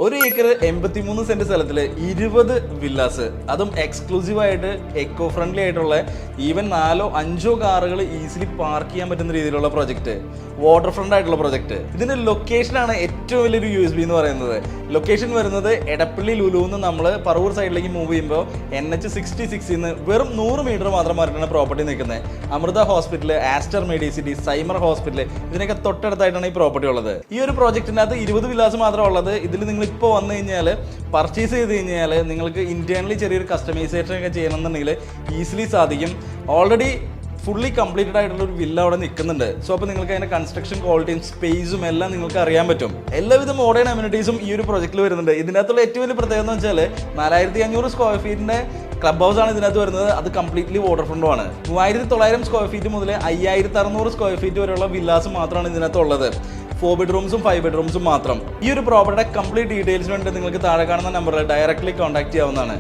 1 acre 83 saint സ്ഥലത്തില് 20 villas, അതും exclusive ആയിട്ട് eco friendly ആയിട്ടുള്ള ഈവൻ 4-5 കാറുകൾ ഈസിലി പാർക്ക് ചെയ്യാൻ പറ്റുന്ന രീതിയിലുള്ള പ്രൊജക്ട്, വാട്ടർ ഫ്രണ്ട് ആയിട്ടുള്ള പ്രൊജക്ട്. ഇതിന്റെ ലൊക്കേഷനാണ് ഏറ്റവും വലിയൊരു USP എന്ന് പറയുന്നത്. ലൊക്കേഷൻ വരുന്നത് എടപ്പള്ളി ലുലുന്ന് നമ്മൾ പറവൂർ സൈഡിലേക്ക് മൂവ് ചെയ്യുമ്പോൾ NH66 വെറും 100 മീറ്റർ മാത്രം മാറിയിട്ടാണ് പ്രോപ്പർട്ടി നിൽക്കുന്നത്. അമൃത ഹോസ്പിറ്റൽ, ആസ്റ്റർ മെഡിസിറ്റി, സൈമർ ഹോസ്പിറ്റൽ, ഇതിനൊക്കെ തൊട്ടടുത്തായിട്ടാണ് ഈ പ്രോപ്പർട്ടി ഉള്ളത്. ഈ ഒരു പ്രോജക്റ്റിനകത്ത് 20 വില്ലാസ് മാത്രമേ ഉള്ളത്. ഇതിൽ നിങ്ങൾ ഇപ്പോൾ വന്നു കഴിഞ്ഞാൽ പർച്ചേസ് ചെയ്ത് കഴിഞ്ഞാൽ നിങ്ങൾക്ക് ഇന്റേണലി ചെറിയൊരു കസ്റ്റമൈസേഷൻ ഒക്കെ ചെയ്യണമെന്നുണ്ടെങ്കിൽ ഈസിലി സാധിക്കും. ഓൾറെഡി ഫുള്ളി കംപ്ലീറ്റഡ് ആയിട്ടുള്ള ഒരു വില്ല അവിടെ നിൽക്കുന്നുണ്ട്. സോ അപ്പോൾ നിങ്ങൾക്ക് അതിന്റെ കൺസ്ട്രക്ഷൻ ക്വാളിറ്റിയും സ്പേസും എല്ലാം നിങ്ങൾക്ക് അറിയാൻ പറ്റും. എല്ലാവിധ മോഡേൺ അമ്യൂണിറ്റീസും ഈ ഒരു പ്രൊജക്റ്റിൽ വരുന്നുണ്ട്. ഇതിനകത്തുള്ള ഏറ്റവും വലിയ പ്രത്യേകത എന്ന് വെച്ചാൽ 4500 സ്ക്വയർ ഫീറ്റിന്റെ ക്ലബ് ഹൗസ് ആണ് ഇതിനകത്ത് വരുന്നത്. അത് കംപ്ലീറ്റ്ലി വാട്ടർ ഫ്രണ്ടുമാണ്. 3900 സ്ക്വയർ ഫീറ്റ് മുതൽ 5600 സ്ക്വയർ ഫീറ്റ് വരെയുള്ള വില്ലാസ് മാത്രമാണ് ഇതിനകത്ത് ഉള്ളത്. 4 ബെഡ്റൂംസും 5 ബെഡ്റൂംസും മാത്രം. ഈ ഒരു പ്രോപ്പർട്ടിയുടെ കംപ്ലീറ്റ് ഡീറ്റെയിൽസിന് വേണ്ടി നിങ്ങൾക്ക് താഴെ കാണുന്ന നമ്പറിൽ ഡയറക്റ്റ്ലി കോൺടാക്ട് ചെയ്യാവുന്നതാണ്.